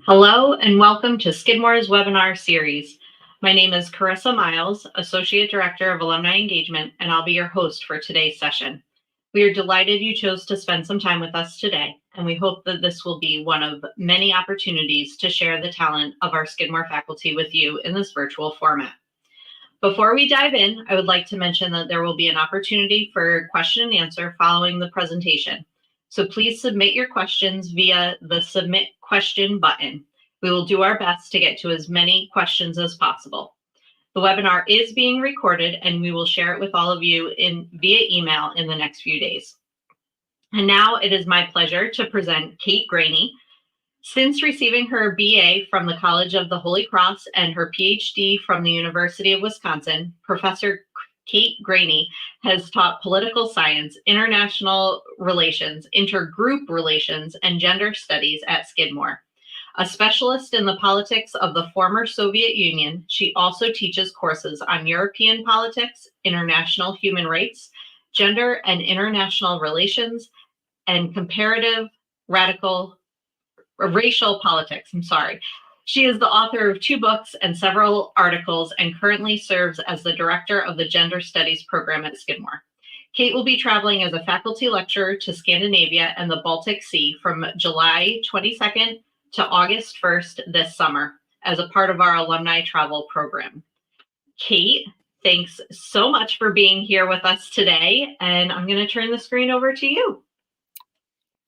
Hello and welcome to Skidmore's webinar series. My name is Carissa Miles, Associate Director of Alumni Engagement, and I'll be your host for today's session. We are delighted you chose to spend some time with us today, and we hope that this will be one of many opportunities to share the talent of our Skidmore faculty with you in this virtual format. Before we dive in, I would like to mention that there will be an opportunity for question and answer following the presentation. So please submit your questions via the Submit Question button. We will do our best to get to as many questions as possible. The webinar is being recorded and we will share it with all of you via email in the next few days. And now it is my pleasure to present Kate Graney. Since receiving her BA from the College of the Holy Cross and her PhD from the University of Wisconsin, Professor Kate Graney has taught political science, international relations, intergroup relations, and gender studies at Skidmore. A specialist in the politics of the former Soviet Union, she also teaches courses on European politics, international human rights, gender and international relations, and comparative racial politics. She is the author of 2 books and several articles and currently serves as the director of the Gender Studies program at Skidmore. Kate will be traveling as a faculty lecturer to Scandinavia and the Baltic Sea from July 22nd to August 1st this summer as a part of our alumni travel program. Kate, thanks so much for being here with us today, and I'm going to turn the screen over to you.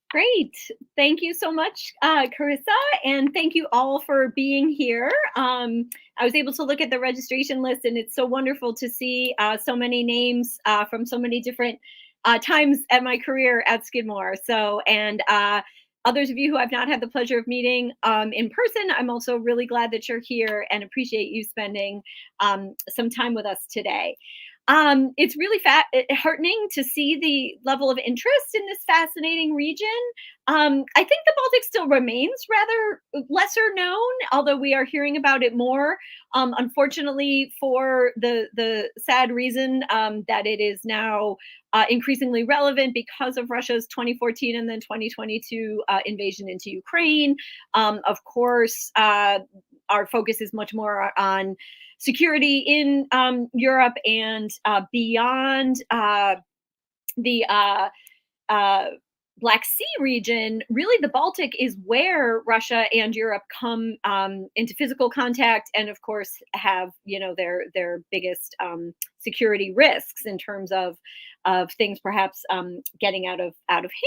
Great. Thank you so much, Carissa, and thank you all for being here. I was able to look at the registration list, and it's so wonderful to see so many names from so many different times at my career at Skidmore. And others of you who I've not had the pleasure of meeting in person, I'm also really glad that you're here and appreciate you spending some time with us today. It's really heartening to see the level of interest in this fascinating region. I think the Baltic still remains rather lesser known, although we are hearing about it more. Unfortunately, for the sad reason that it is now increasingly relevant because of Russia's 2014 and then 2022 invasion into Ukraine. Of course, our focus is much more on security in Europe and beyond the Black Sea region. Really, the Baltic is where Russia and Europe come into physical contact, and of course have their biggest security risks in terms of things perhaps getting out of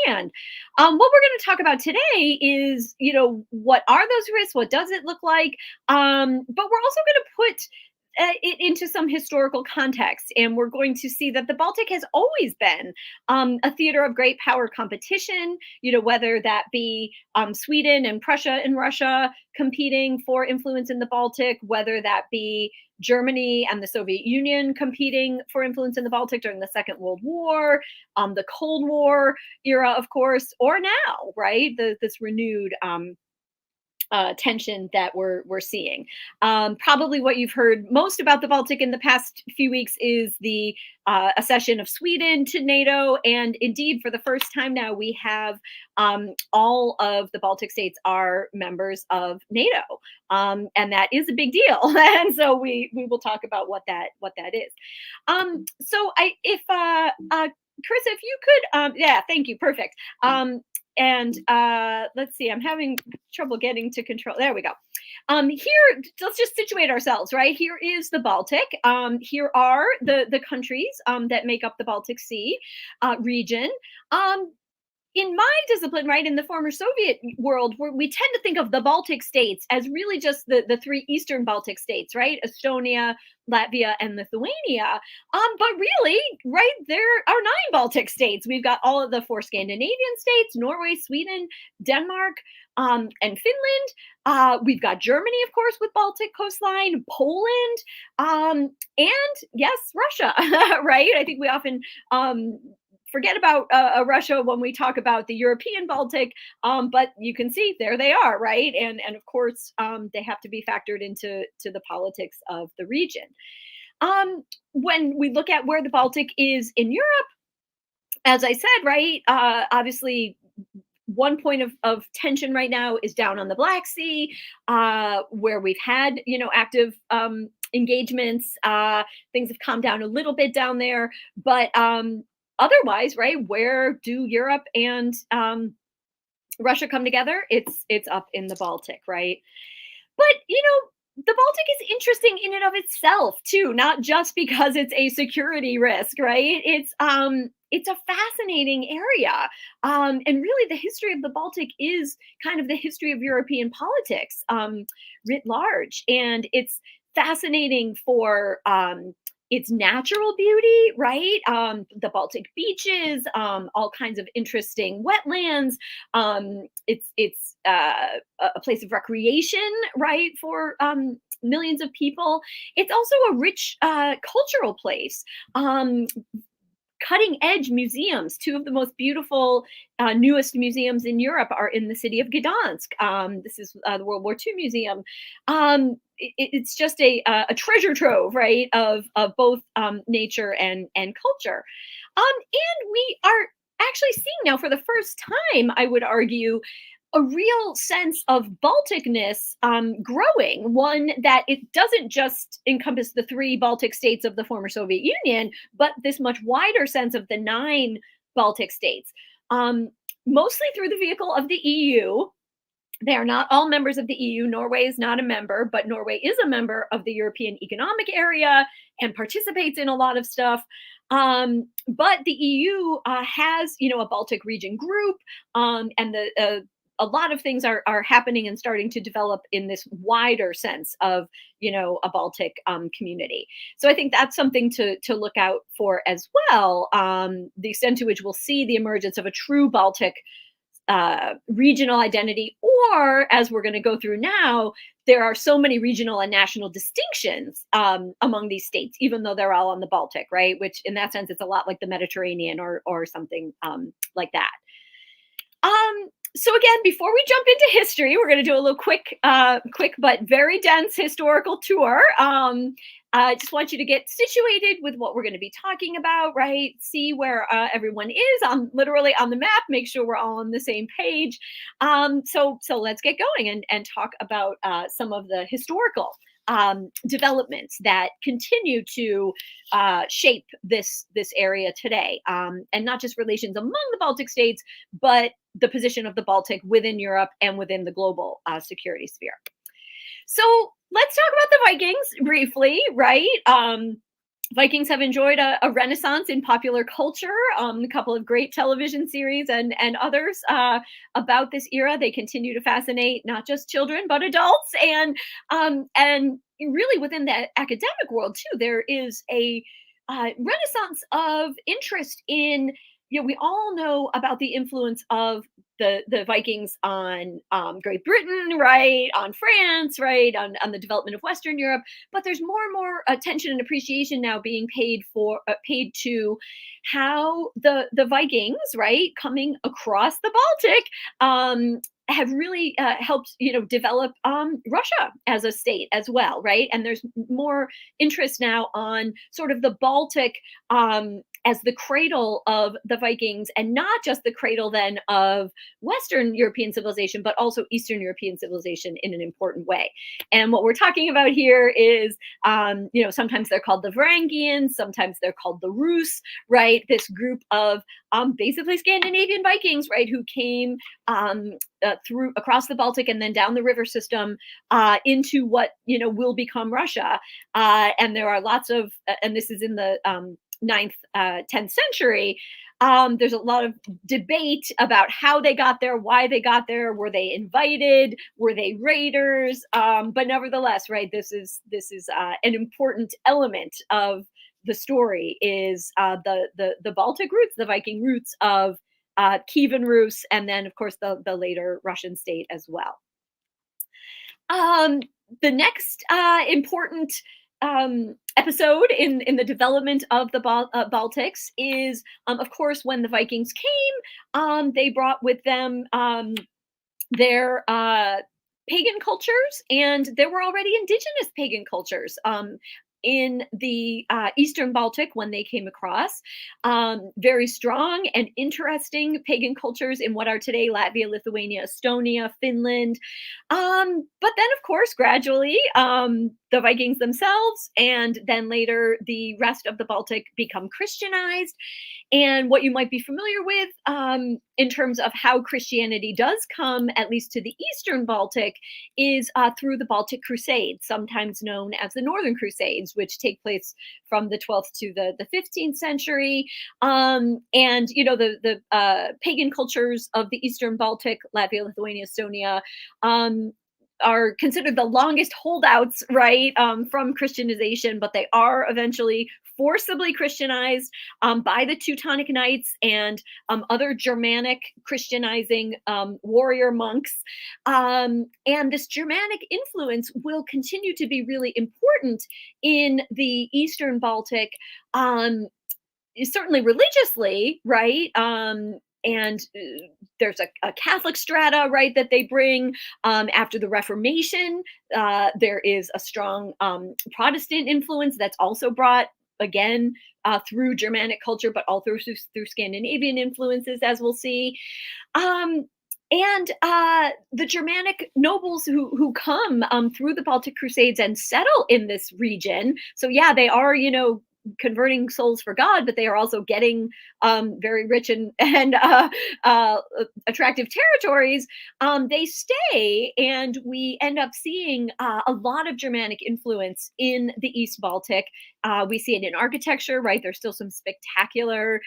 hand. What we're going to talk about today is, what are those risks? What does it look like? But we're also going to put it into some historical context, and we're going to see that the Baltic has always been a theater of great power competition, whether that be Sweden and Prussia and Russia competing for influence in the Baltic, whether that be Germany and the Soviet Union competing for influence in the Baltic during the Second World War, the Cold War era, of course, or now, right? This renewed tension that we're seeing. Probably what you've heard most about the Baltic in the past few weeks is the accession of Sweden to NATO, and indeed, for the first time now, we have all of the Baltic states are members of NATO, and that is a big deal. And so we will talk about what that is. Chris, if you could, yeah, thank you, perfect. And let's see, I'm having trouble getting to control. There we go. Here, let's just situate ourselves, right? Here is the Baltic. Here are the countries that make up the Baltic Sea region. In my discipline, right, in the former Soviet world, we tend to think of the Baltic states as really just the 3 Eastern Baltic states, right? Estonia, Latvia, and Lithuania. But really, right, there are 9 Baltic states. We've got all of the 4 Scandinavian states, Norway, Sweden, Denmark, and Finland. We've got Germany, of course, with Baltic coastline, Poland, and yes, Russia, right? I think we often forget about Russia when we talk about the European Baltic, but you can see there they are, right? And of course, they have to be factored into the politics of the region. When we look at where the Baltic is in Europe, as I said, right, obviously one point of tension right now is down on the Black Sea, where we've had, active engagements. Things have calmed down a little bit down there, but otherwise, right, where do Europe and Russia come together? It's up in the Baltic, right? But the Baltic is interesting in and of itself too, not just because it's a security risk, right? It's a fascinating area, and really the history of the Baltic is kind of the history of European politics writ large, and it's fascinating for its natural beauty, right? The Baltic beaches, all kinds of interesting wetlands. It's a place of recreation, right, for millions of people. It's also a rich cultural place. Cutting edge museums. Two of the most beautiful, newest museums in Europe are in the city of Gdansk. This is the World War II Museum. It's just a treasure trove, right, of both nature and culture. And we are actually seeing now for the first time, I would argue, a real sense of Balticness growing, one that it doesn't just encompass the 3 Baltic states of the former Soviet Union, but this much wider sense of the 9 Baltic states, mostly through the vehicle of the EU. They are not all members of the EU. Norway is not a member, but Norway is a member of the European Economic Area and participates in a lot of stuff. But the EU has, a Baltic region group, and a lot of things are happening and starting to develop in this wider sense of, a Baltic community. So I think that's something to look out for as well. The extent to which we'll see the emergence of a true Baltic regional identity, or as we're going to go through now, there are so many regional and national distinctions among these states, even though they're all on the Baltic, right? Which in that sense, it's a lot like the Mediterranean or something like that. So again, before we jump into history, we're going to do a little quick but very dense historical tour. I just want you to get situated with what we're going to be talking about, right? See where everyone is literally on the map. Make sure we're all on the same page. So let's get going and talk about some of the historical developments that continue to shape this area today, and not just relations among the Baltic states, but the position of the Baltic within Europe and within the global security sphere. So let's talk about the Vikings briefly, right? Vikings have enjoyed a renaissance in popular culture, a couple of great television series and others about this era. They continue to fascinate not just children, but adults. And really within the academic world too, there is a renaissance of interest in, we all know about the influence of the Vikings on Great Britain, right, on France, right, on the development of Western Europe. But there's more and more attention and appreciation now being paid to how the Vikings, right, coming across the Baltic, have really helped, develop Russia as a state as well, right? And there's more interest now on sort of the Baltic as the cradle of the Vikings, and not just the cradle then of Western European civilization, but also Eastern European civilization in an important way. And what we're talking about here is, sometimes they're called the Varangians, sometimes they're called the Rus, right? This group of basically Scandinavian Vikings, right, who came through across the Baltic and then down the river system into what will become Russia. And there are lots of, and this is in the 9th, 10th century. There's a lot of debate about how they got there, why they got there. Were they invited? Were they raiders? But nevertheless, right, this is an important element of the story, is the Baltic roots, the Viking roots of Kievan Rus, and then of course the later Russian state as well. The next important episode in the development of the Baltics is, of course, when the Vikings came, they brought with them their pagan cultures, and there were already indigenous pagan cultures in the Eastern Baltic when they came across. Very strong and interesting pagan cultures in what are today Latvia, Lithuania, Estonia, Finland. But then, of course, gradually the Vikings themselves and then later the rest of the Baltic become Christianized. And what you might be familiar with in terms of how Christianity does come, at least to the Eastern Baltic, is through the Baltic Crusades, sometimes known as the Northern Crusades, which take place from the 12th to the 15th century. And, you know, the pagan cultures of the Eastern Baltic, Latvia, Lithuania, Estonia, are considered the longest holdouts, right, from Christianization, but they are eventually forcibly Christianized by the Teutonic Knights and other Germanic Christianizing warrior monks. And this Germanic influence will continue to be really important in the Eastern Baltic, certainly religiously, right? And there's a Catholic strata, right, that they bring after the Reformation. There is a strong Protestant influence that's also brought again through Germanic culture, but also through Scandinavian influences, as we'll see. And the Germanic nobles who come through the Baltic Crusades and settle in this region. So yeah, they are, you know, converting souls for God, but they are also getting very rich and attractive territories. They stay, and we end up seeing a lot of Germanic influence in the East Baltic. We see it in architecture, right? There's still some spectacular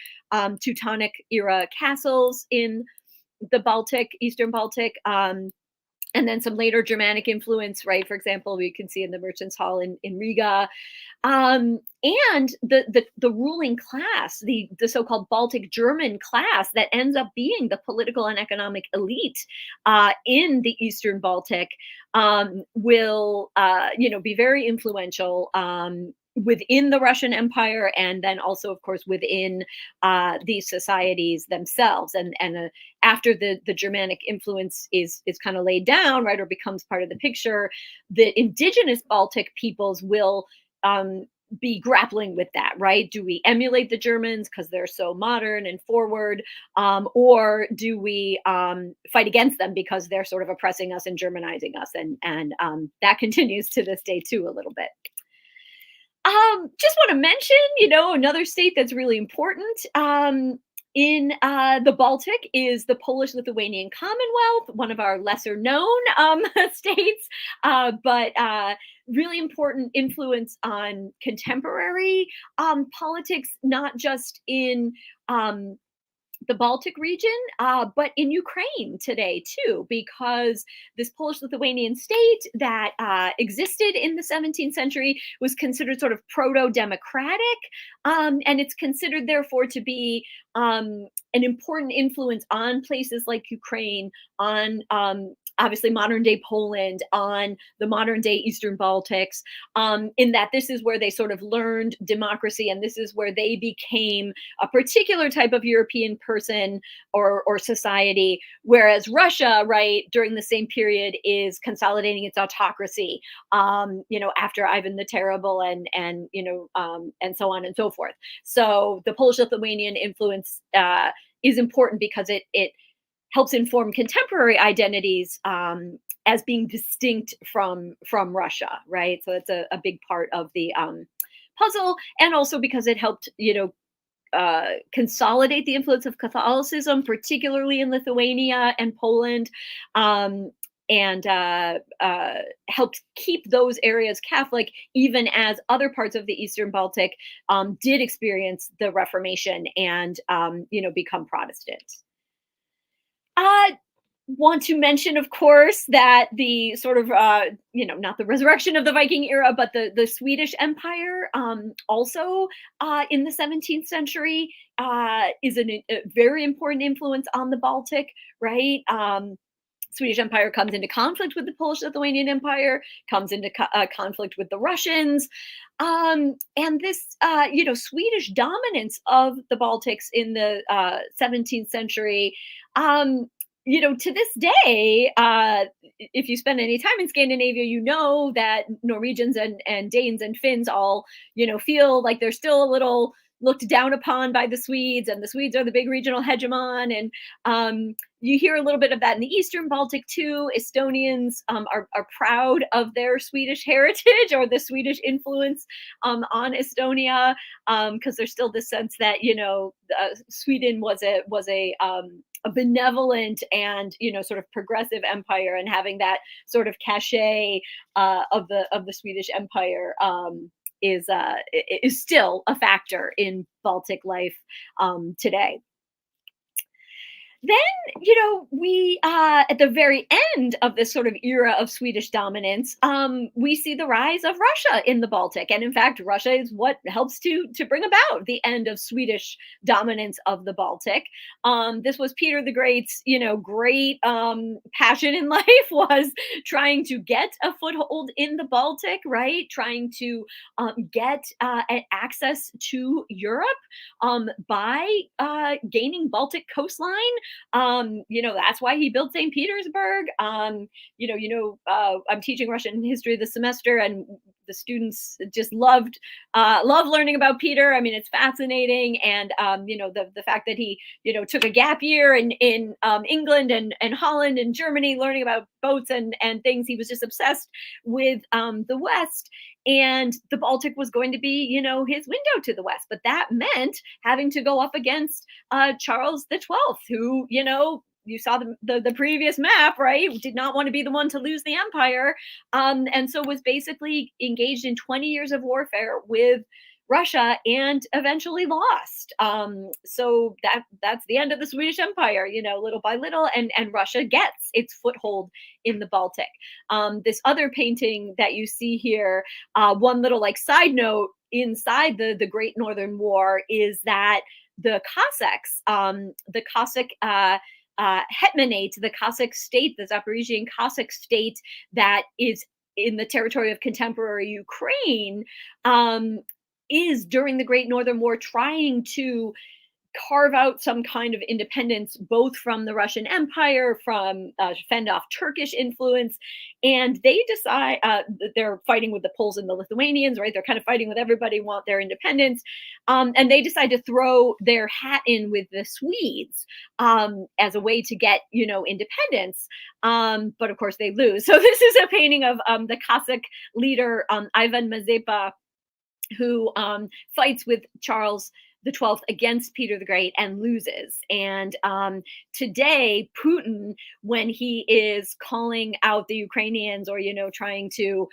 Teutonic era castles in the Baltic, Eastern Baltic. And then some later Germanic influence, right? For example, we can see in the Merchants Hall in Riga. And the ruling class, the so-called Baltic German class that ends up being the political and economic elite in the Eastern Baltic will, you know, be very influential within the Russian Empire, and then also, of course, within these societies themselves. And after the Germanic influence is kind of laid down, right, or becomes part of the picture, the indigenous Baltic peoples will be grappling with that, right? Do we emulate the Germans because they're so modern and forward, or do we fight against them because they're sort of oppressing us and Germanizing us? And that continues to this day too, a little bit. Just want to mention, you know, another state that's really important in the Baltic is the Polish-Lithuanian Commonwealth, one of our lesser known states, but really important influence on contemporary politics, not just in the Baltic region, but in Ukraine today too, because this Polish-Lithuanian state that existed in the 17th century was considered sort of proto-democratic, and it's considered therefore to be an important influence on places like Ukraine, on obviously modern day Poland, on the modern day Eastern Baltics, in that this is where they sort of learned democracy, and this is where they became a particular type of European person or society, whereas Russia, right, during the same period is consolidating its autocracy, you know, after Ivan the Terrible and you know, and so on and so forth. So the Polish-Lithuanian influence is important because it helps inform contemporary identities as being distinct from Russia, right? So it's a big part of the puzzle, and also because it helped, you know, consolidate the influence of Catholicism, particularly in Lithuania and Poland, and helped keep those areas Catholic, even as other parts of the Eastern Baltic did experience the Reformation and, you know, become Protestant. Want to mention, of course, that the sort of, you know, not the resurrection of the Viking era, but the Swedish Empire, also in the 17th century, is a very important influence on the Baltic, right? Swedish Empire comes into conflict with the Polish-Lithuanian Empire, comes into conflict with the Russians, and this, you know, Swedish dominance of the Baltics in the 17th century. You know, to this day, if you spend any time in Scandinavia, you know that Norwegians and Danes and Finns all, feel like they're still a little looked down upon by the Swedes, and the Swedes are the big regional hegemon. And you hear a little bit of that in the Eastern Baltic too. Estonians are proud of their Swedish heritage or the Swedish influence on Estonia, because there's still this sense that Sweden was a benevolent and sort of progressive empire, and having that sort of cachet of the Swedish Empire is still a factor in Baltic life today. Then, we at the very end of this sort of era of Swedish dominance, we see the rise of Russia in the Baltic, and in fact, Russia is what helps to bring about the end of Swedish dominance of the Baltic. This was Peter the Great's, great passion in life, was trying to get a foothold in the Baltic, right? Trying to get access to Europe by gaining Baltic coastline. That's why he built St. Petersburg. I'm teaching Russian history this semester, and the students just love learning about Peter. I mean, it's fascinating. And, the fact that he, took a gap year in England and Holland and Germany, learning about boats and things. He was just obsessed with the West. And the Baltic was going to be, his window to the West. But that meant having to go up against Charles the 12th, who, you saw the previous map, right? Did not want to be the one to lose the empire. And so was basically engaged in 20 years of warfare with Russia and eventually lost. So that's the end of the Swedish Empire, little by little, and Russia gets its foothold in the Baltic. This other painting that you see here, one little side note inside the Great Northern War, is that the Cossacks, the Cossack hetmanate, the Cossack state, the Zaporizhian Cossack state that is in the territory of contemporary Ukraine, is during the Great Northern War trying to carve out some kind of independence, both from the Russian Empire, from fend off Turkish influence. And they decide they're fighting with the Poles and the Lithuanians, right? They're kind of fighting with everybody, want their independence. And they decide to throw their hat in with the Swedes as a way to get, independence. But of course they lose. So this is a painting of the Cossack leader, Ivan Mazepa, who fights with Charles the 12th against Peter the Great and loses. And today, Putin, when he is calling out the Ukrainians, or trying to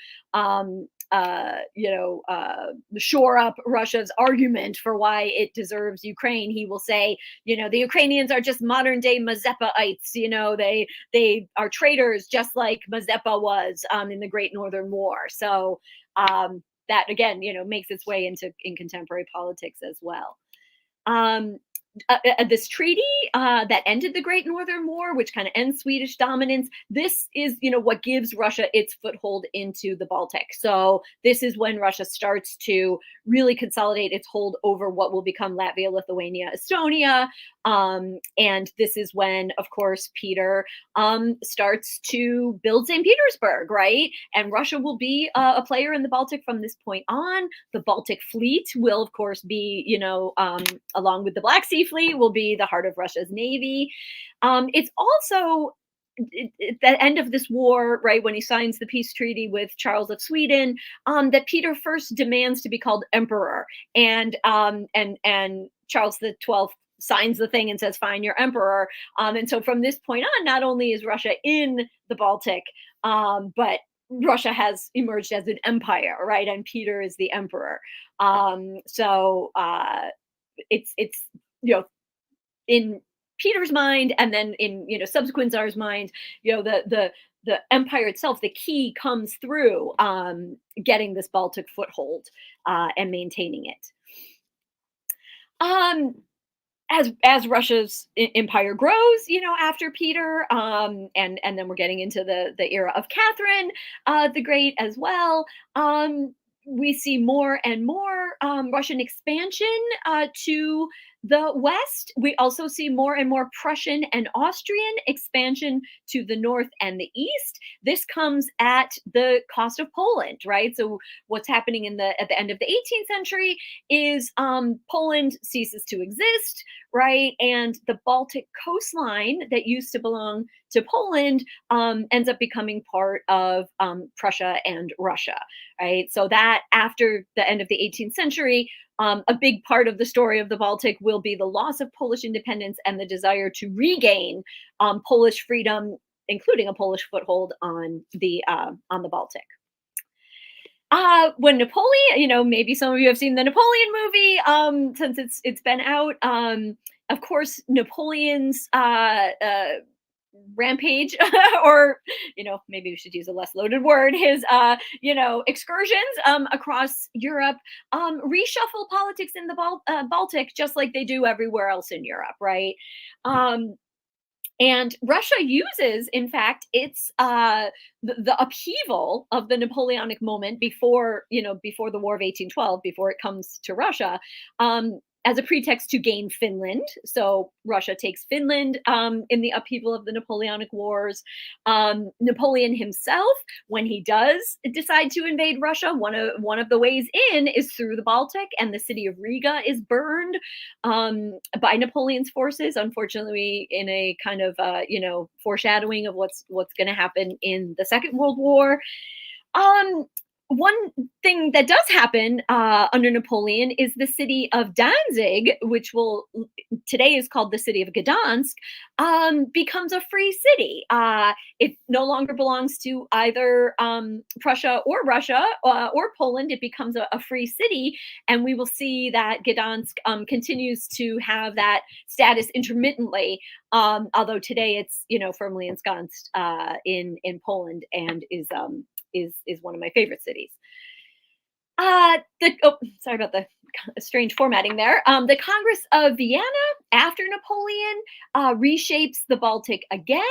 shore up Russia's argument for why it deserves Ukraine, he will say, the Ukrainians are just modern day Mazepaites. They are traitors, just like Mazepa was in the Great Northern War. So that again, makes its way in contemporary politics as well. This treaty that ended the Great Northern War, which kind of ends Swedish dominance, this is, what gives Russia its foothold into the Baltic. So this is when Russia starts to really consolidate its hold over what will become Latvia, Lithuania, Estonia. And this is when, of course, Peter starts to build St. Petersburg, right? And Russia will be a player in the Baltic from this point on. The Baltic fleet will, of course, be, along with the Black Sea fleet, will be the heart of Russia's navy. It's also at the end of this war, right, when he signs the peace treaty with Charles of Sweden, that Peter first demands to be called emperor, and Charles the 12th signs the thing and says, fine, you're emperor. And so from this point on, not only is Russia in the Baltic, but Russia has emerged as an empire, right? And Peter is the emperor. So it's in Peter's mind, and then in subsequent czars' mind, the empire itself, the key comes through getting this Baltic foothold and maintaining it. As Russia's empire grows, after Peter, and then we're getting into the era of Catherine the Great as well. We see more and more Russian expansion to the West, we also see more and more Prussian and Austrian expansion to the north and the east. This comes at the cost of Poland, right? So what's happening at the end of the 18th century is Poland ceases to exist, right? And the Baltic coastline that used to belong to Poland ends up becoming part of Prussia and Russia, right? So that after the end of the 18th century, a big part of the story of the Baltic will be the loss of Polish independence and the desire to regain Polish freedom, including a Polish foothold on the Baltic. When Napoleon, maybe some of you have seen the Napoleon movie, since it's been out. Of course, Napoleon's rampage, or maybe we should use a less loaded word, his excursions across Europe reshuffle politics in the Baltic, just like they do everywhere else in Europe, right? And Russia uses, in fact, its the upheaval of the Napoleonic moment before the War of 1812, before it comes to Russia, as a pretext to gain Finland. So Russia takes Finland in the upheaval of the Napoleonic Wars. Napoleon himself, when he does decide to invade Russia, one of the ways in is through the Baltic, and the city of Riga is burned by Napoleon's forces. Unfortunately, in a kind of foreshadowing of what's going to happen in the Second World War. One thing that does happen under Napoleon is the city of Danzig, which today is called the city of Gdansk, becomes a free city. It no longer belongs to either Prussia or Russia or Poland. It becomes a free city, and we will see that Gdansk continues to have that status intermittently, although today it's firmly ensconced in Poland, and is one of my favorite cities. Sorry about the strange formatting there. The Congress of Vienna after Napoleon reshapes the Baltic again.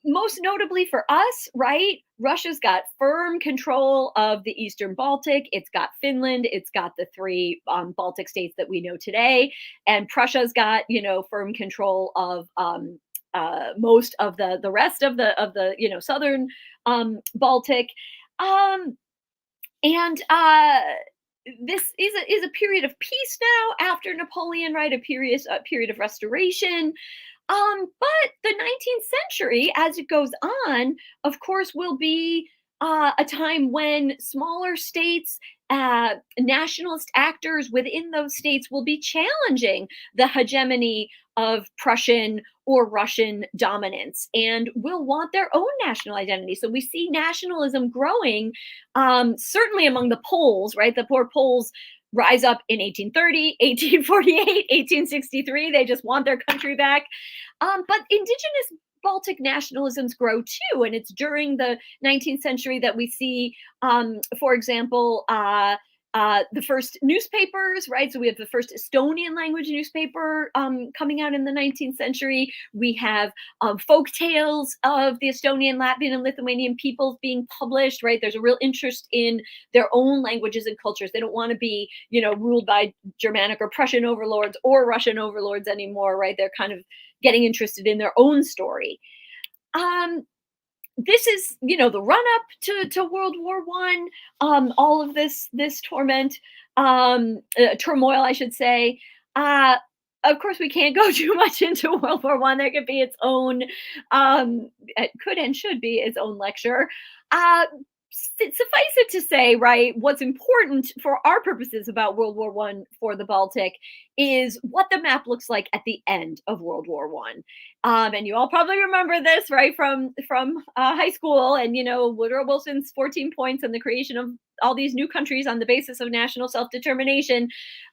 Most notably for us, right? Russia's got firm control of the Eastern Baltic. It's got Finland. It's got the three Baltic states that we know today, and Prussia's got firm control of most of the rest of the southern Baltic, and this is a period of peace now after Napoleon, right? A period of restoration. But the 19th century, as it goes on, of course, will be a time when smaller states, nationalist actors within those states will be challenging the hegemony of Prussian or Russian dominance and will want their own national identity. So we see nationalism growing, certainly among the Poles, right? The poor Poles rise up in 1830, 1848, 1863. They just want their country back. But indigenous Baltic nationalisms grow too. And it's during the 19th century that we see, for example, the first newspapers, right? So we have the first Estonian language newspaper coming out in the 19th century. We have folk tales of the Estonian, Latvian, and Lithuanian peoples being published, right? There's a real interest in their own languages and cultures. They don't want to be, ruled by Germanic or Prussian overlords or Russian overlords anymore, right? They're kind of getting interested in their own story. This is, the run up to World War I. All of this torment, turmoil, I should say. Of course, we can't go too much into World War I. There could be its own, it could and should be its own lecture. Suffice it to say, right, what's important for our purposes about World War I for the Baltic is what the map looks like at the end of World War I. And you all probably remember this, right, from high school, and Woodrow Wilson's 14 points and the creation of all these new countries on the basis of national self-determination.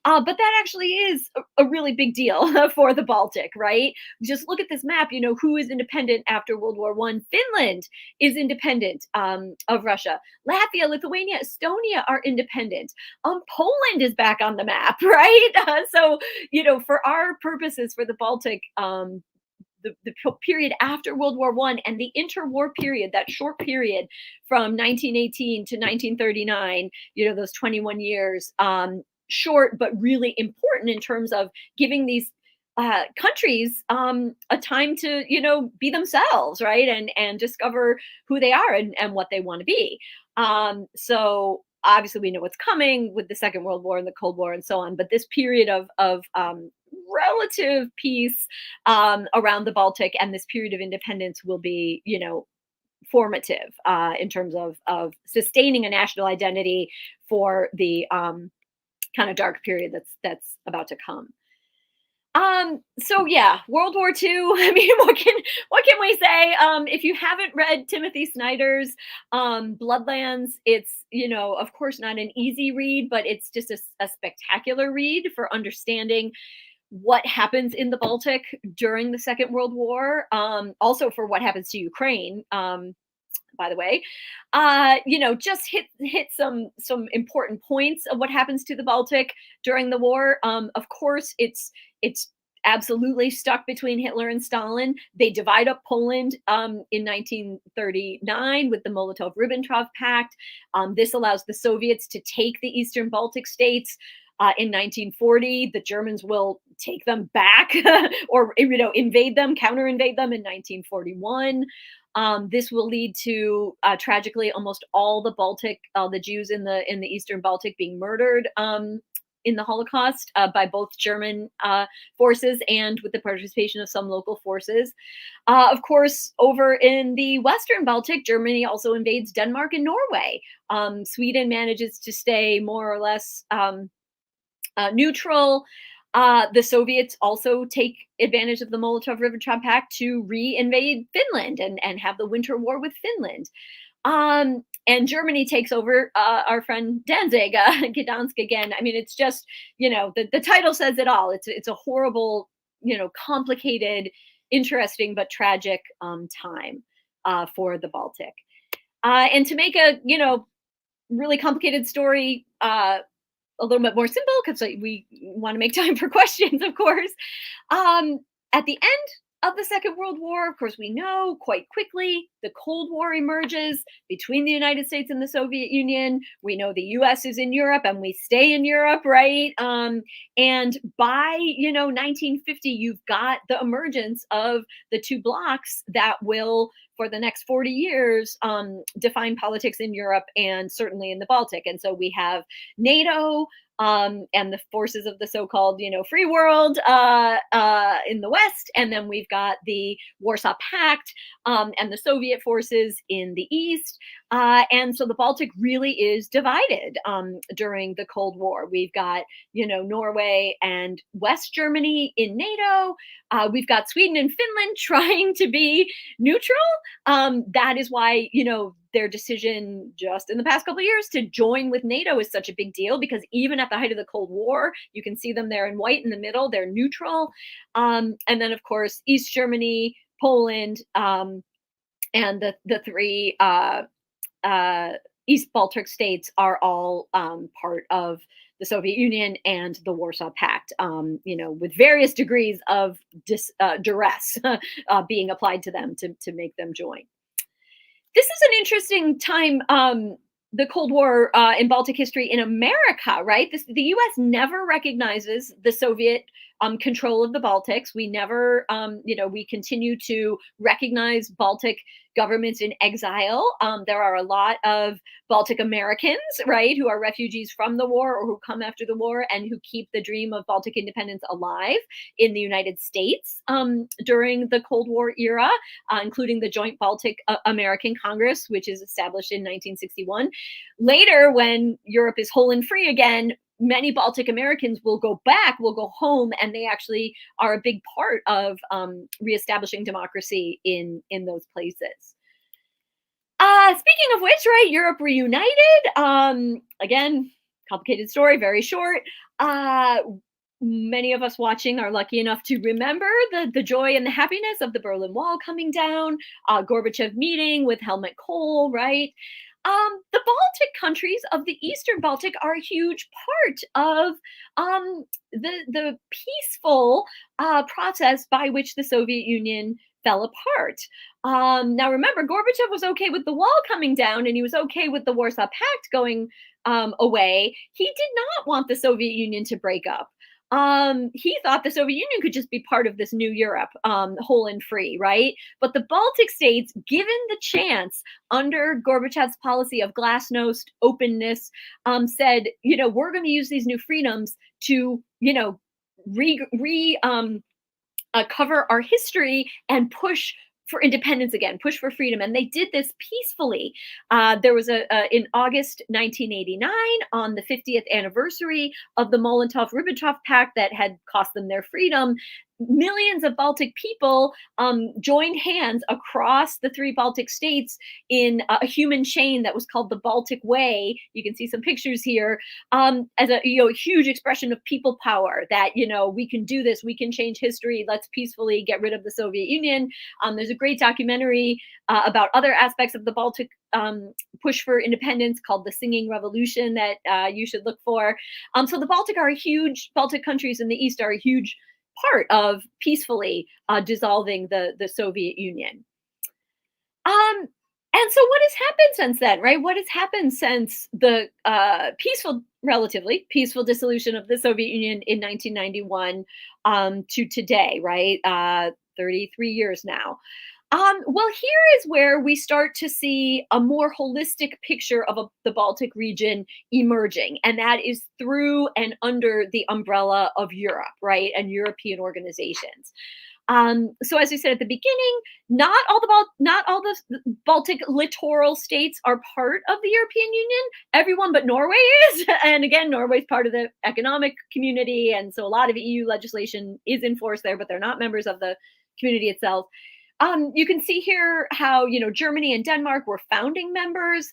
But that actually is a really big deal for the Baltic, right? Just look at this map, who is independent after World War I. Finland is independent of Russia. Latvia, Lithuania, Estonia are independent. Poland is back on the map, right? So, for our purposes for the Baltic, the period after World War I and the interwar period, that short period from 1918 to 1939, those 21 years, short but really important in terms of giving these countries a time to be themselves, right, and discover who they are and what they want to be. So obviously we know what's coming with the Second World War and the Cold War and so on, but this period of relative peace around the Baltic and this period of independence will be formative in terms of sustaining a national identity for the kind of dark period that's about to come. So yeah, World War II. I mean, what can we say? If you haven't read Timothy Snyder's Bloodlands, it's of course not an easy read, but it's just a spectacular read for understanding what happens in the Baltic during the Second World War. Also for what happens to Ukraine. By the way, just hit some important points of what happens to the Baltic during the war. Of course, it's absolutely stuck between Hitler and Stalin. They divide up Poland in 1939 with the Molotov-Ribbentrop Pact. This allows the Soviets to take the Eastern Baltic states. In 1940, the Germans will take them back or invade them, counter-invade them in 1941. This will lead to tragically almost all the Jews in the Eastern Baltic being murdered in the Holocaust by both German forces and with the participation of some local forces. Of course, over in the Western Baltic, Germany also invades Denmark and Norway. Sweden manages to stay more or less neutral. The Soviets also take advantage of the Molotov-Ribbentrop Pact to re-invade Finland and have the Winter War with Finland. And Germany takes over our friend Danzig, Gdansk again. I mean, it's just, the title says it all. It's a horrible, complicated, interesting, but tragic time for the Baltic. And to make a, really complicated story a little bit more simple, because we want to make time for questions, of course. At the end of the Second World War, of course, we know quite quickly the Cold War emerges between the United States and the Soviet Union. We know the US is in Europe and we stay in Europe, right? And by 1950, you've got the emergence of the two blocs that will, for the next 40 years, define politics in Europe and certainly in the Baltic. And so we have NATO and the forces of the so-called, free world in the West. And then we've got the Warsaw Pact and the Soviet forces in the East. And so the Baltic really is divided during the Cold War. We've got, Norway and West Germany in NATO. We've got Sweden and Finland trying to be neutral. That is why, their decision just in the past couple of years to join with NATO is such a big deal, because even at the height of the Cold War, you can see them there in white in the middle, they're neutral. And then, of course, East Germany, Poland, and the three East Baltic states are all part of the Soviet Union and the Warsaw Pact, with various degrees of duress being applied to them to make them join. This is an interesting time, the Cold War in Baltic history in America, right? The US never recognizes the Soviet control of the Baltics. We never, we continue to recognize Baltic governments in exile. There are a lot of Baltic Americans, right, who are refugees from the war or who come after the war and who keep the dream of Baltic independence alive in the United States during the Cold War era, including the Joint Baltic American Congress, which is established in 1961. Later, when Europe is whole and free again, many Baltic Americans will go back, will go home, and they actually are a big part of reestablishing democracy in those places. Speaking of which, right, Europe reunited. Again, complicated story, very short. Many of us watching are lucky enough to remember the joy and the happiness of the Berlin Wall coming down, Gorbachev meeting with Helmut Kohl, right? The Baltic countries of the Eastern Baltic are a huge part of the peaceful process by which the Soviet Union fell apart. Now, remember, Gorbachev was okay with the wall coming down, and he was okay with the Warsaw Pact going away, he did not want the Soviet Union to break up. He thought the Soviet Union could just be part of this new Europe, whole and free, right? But the Baltic states, given the chance under Gorbachev's policy of glasnost, openness, said, we're going to use these new freedoms to, cover our history and push for independence again, push for freedom. And they did this peacefully. There was in August 1989, on the 50th anniversary of the Molotov-Ribbentrop Pact that had cost them their freedom, millions of Baltic people joined hands across the three Baltic states in a human chain that was called the Baltic Way. You can see some pictures here, as a huge expression of people power, that we can do this, we can change history, let's peacefully get rid of the Soviet Union. There's a great documentary about other aspects of the Baltic push for independence called The Singing Revolution that you should look for. So the Baltic countries in the East are a huge part of peacefully dissolving the Soviet Union. And so what has happened since then, right? What has happened since the relatively peaceful dissolution of the Soviet Union in 1991 to today, right? 33 years now. Well, here is where we start to see a more holistic picture of the Baltic region emerging, and that is through and under the umbrella of Europe, right, and European organizations. So, as we said at the beginning, not all the Baltic littoral states are part of the European Union. Everyone but Norway is, and again, Norway's part of the economic community, and so a lot of EU legislation is enforced there, but they're not members of the community itself. You can see here how, Germany and Denmark were founding members.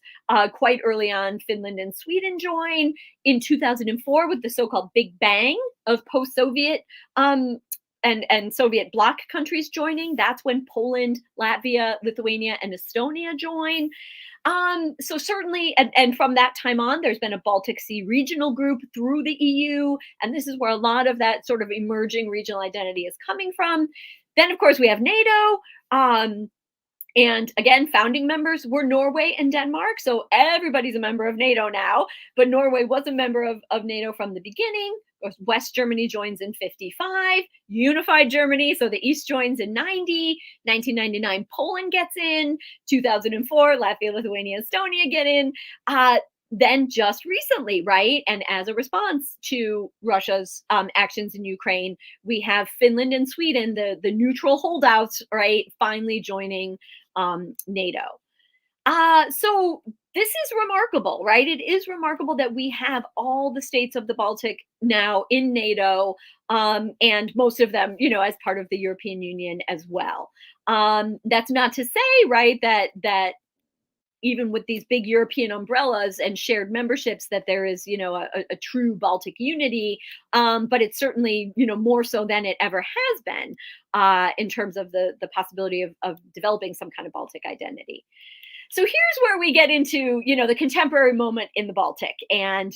Quite early on, Finland and Sweden joined. In 2004, with the so-called Big Bang of post-Soviet and Soviet bloc countries joining, that's when Poland, Latvia, Lithuania, and Estonia join. So certainly, and from that time on, there's been a Baltic Sea regional group through the EU, and this is where a lot of that sort of emerging regional identity is coming from. Then, of course, we have NATO. And again, founding members were Norway and Denmark. So everybody's a member of NATO now, but Norway was a member of NATO from the beginning. Of course, West Germany joins in 55, unified Germany. So the East joins in 90, 1999, Poland gets in, 2004, Latvia, Lithuania, Estonia get in. Then just recently, right, and as a response to Russia's actions in Ukraine, we have Finland and Sweden, the neutral holdouts, right, finally joining NATO. So this is remarkable, right? It is remarkable that we have all the states of the Baltic now in NATO, and most of them, as part of the European Union as well. That's not to say, right, that even with these big European umbrellas and shared memberships, that there is, a true Baltic unity. But it's certainly, more so than it ever has been in terms of the possibility of developing some kind of Baltic identity. So here's where we get into, the contemporary moment in the Baltic, and,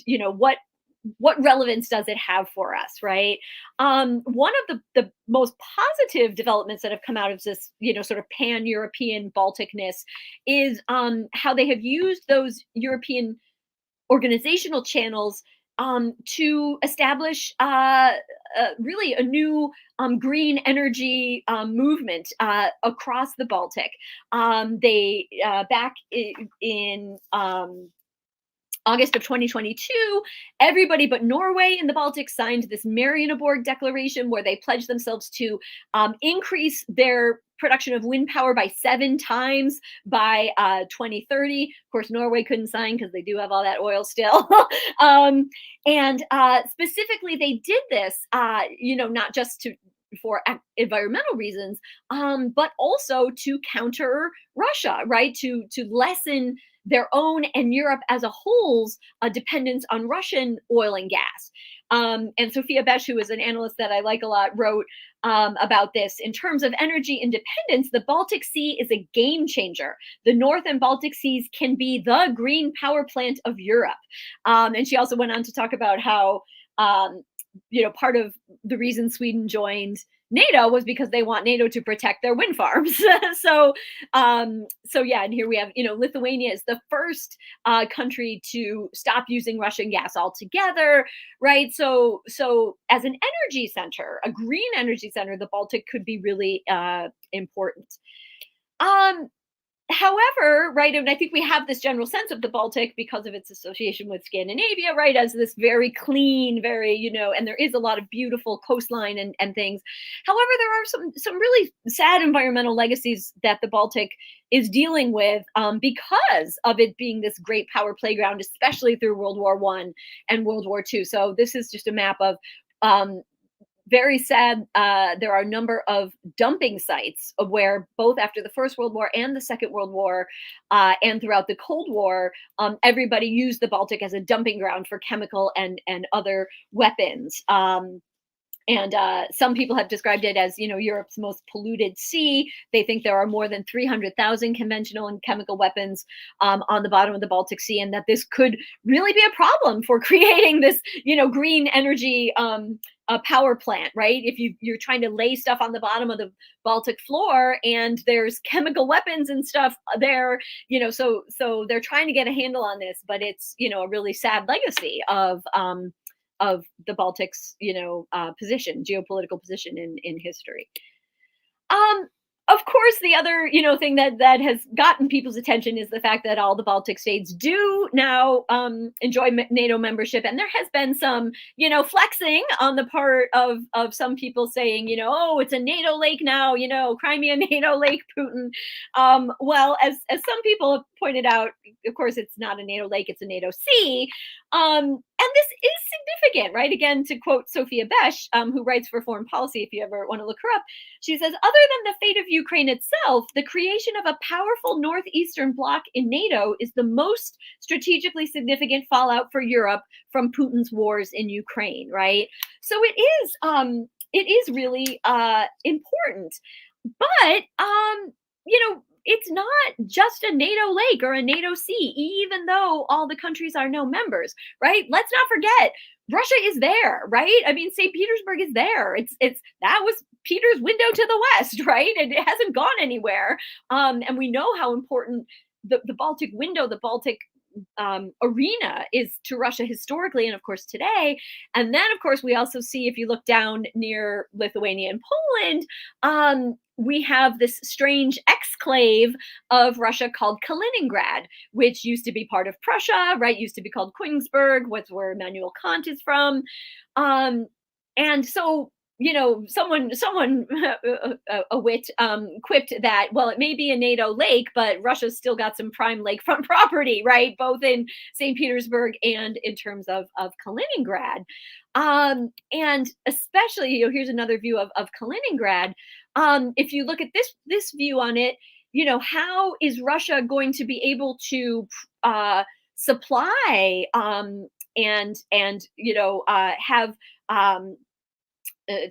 what relevance does it have for us, right? One of the most positive developments that have come out of this, sort of pan-European Balticness is how they have used those European organizational channels to establish really a new green energy movement across the Baltic. They back in August of 2022, everybody but Norway in the Baltic signed this Marienborg Declaration, where they pledged themselves to increase their production of wind power by 7 times by 2030. Of course, Norway couldn't sign because they do have all that oil still. And specifically, they did this, not just for environmental reasons, but also to counter Russia, right? To lessen their own and Europe as a whole's dependence on Russian oil and gas. And Sophia Besh, who is an analyst that I like a lot, wrote about this. In terms of energy independence, the Baltic Sea is a game changer. The North and Baltic Seas can be the green power plant of Europe. And she also went on to talk about how, part of the reason Sweden joined NATO was because they want NATO to protect their wind farms. So yeah, and here we have, Lithuania is the first country to stop using Russian gas altogether, right? So as an energy center, a green energy center, the Baltic could be really important. However, right, and I think we have this general sense of the Baltic because of its association with Scandinavia, right, as this very clean, very, and there is a lot of beautiful coastline and things. However, there are some really sad environmental legacies that the Baltic is dealing with because of it being this great power playground, especially through World War I and World War II. So this is just a map of very sad. There are a number of dumping sites where both after the First World War and the Second World War and throughout the Cold War, everybody used the Baltic as a dumping ground for chemical and other weapons. And some people have described it as, Europe's most polluted sea. They think there are more than 300,000 conventional and chemical weapons on the bottom of the Baltic Sea, and that this could really be a problem for creating this, green energy power plant, right? If you're trying to lay stuff on the bottom of the Baltic floor and there's chemical weapons and stuff there, so they're trying to get a handle on this, but it's, a really sad legacy of the Baltic's, position, geopolitical position in history. Of course, the other, thing that has gotten people's attention is the fact that all the Baltic states do now enjoy NATO membership, and there has been some, flexing on the part of some people saying, oh, it's a NATO lake now, Crimea NATO lake, Putin. Well, as some people have pointed out, of course, it's not a NATO lake; it's a NATO sea. And this is significant, right? Again, to quote Sophia Besh, who writes for Foreign Policy, if you ever want to look her up, she says, other than the fate of Ukraine itself, the creation of a powerful northeastern bloc in NATO is the most strategically significant fallout for Europe from Putin's wars in Ukraine, right? So it is really important. But it's not just a NATO lake or a NATO sea, even though all the countries are no members, right? Let's not forget, Russia is there, right? I mean, St. Petersburg is there. That was Peter's window to the west, right? And it hasn't gone anywhere. And we know how important the Baltic window, the Baltic arena is to Russia historically, and of course today. And then, of course, we also see, if you look down near Lithuania and Poland, we have this strange exclave of Russia called Kaliningrad, which used to be part of Prussia, right? Used to be called Königsberg, what's where Immanuel Kant is from. And so, someone a wit quipped that, well, it may be a NATO lake, but Russia's still got some prime lakefront property, right? Both in St. Petersburg and in terms of Kaliningrad. And especially, here's another view of Kaliningrad. If you look at this view on it, how is Russia going to be able to supply and have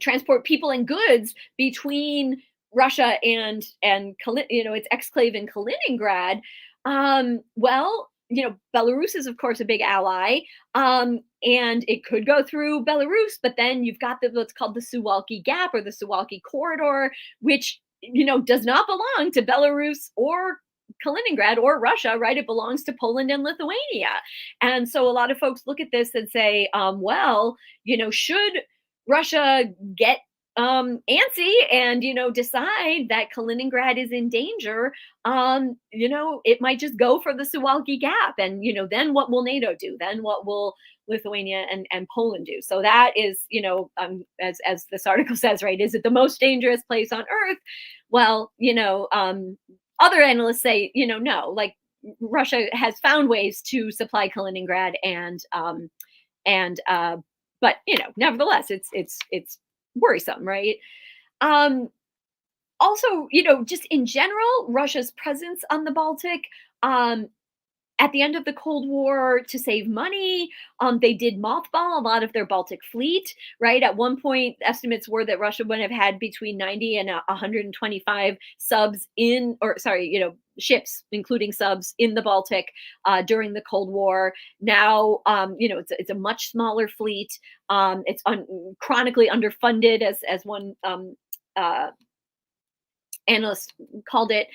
transport people and goods between Russia and its exclave in Kaliningrad? Well, Belarus is, of course, a big ally, and it could go through Belarus, but then you've got what's called the Suwalki Gap or the Suwalki Corridor, which, does not belong to Belarus or Kaliningrad or Russia, right? It belongs to Poland and Lithuania. And so a lot of folks look at this and say, well, should Russia get antsy and decide that Kaliningrad is in danger, it might just go for the Suwalki Gap, and then what will NATO do? Then what will Lithuania and Poland do? So that is, as this article says, right, is it the most dangerous place on earth? Well, other analysts say, no, like Russia has found ways to supply Kaliningrad but nevertheless, it's worrisome, right? Also, just in general, Russia's presence on the Baltic, at the end of the Cold War, to save money, they did mothball a lot of their Baltic fleet, right? At one point, estimates were that Russia would have had between 90 and 125 ships, including subs, in the Baltic during the Cold War. Now, it's a much smaller fleet. It's chronically underfunded, as one analysts called it.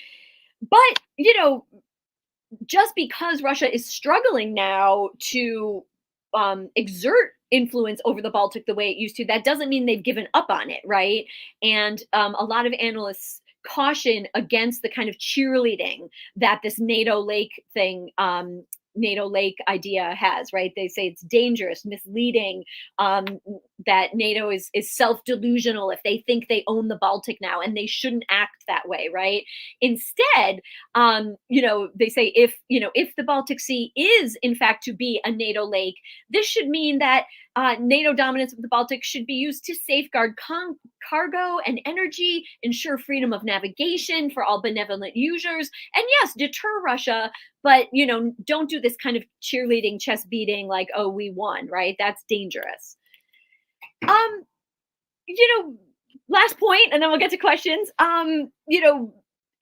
But, you know, just because Russia is struggling now to exert influence over the Baltic the way it used to, that doesn't mean they've given up on it, right? And a lot of analysts caution against the kind of cheerleading that this NATO lake thing, NATO lake idea has, right? They say it's dangerous, misleading, that NATO is self-delusional if they think they own the Baltic now, and they shouldn't act that way, right? Instead, you know, they say if the Baltic Sea is in fact to be a NATO lake, this should mean that NATO dominance of the Baltic should be used to safeguard cargo and energy, ensure freedom of navigation for all benevolent users, and yes, deter Russia. But, you know, don't do this kind of cheerleading, chest beating, like, oh, we won, right? That's dangerous. You know, last point, and then we'll get to questions. You know,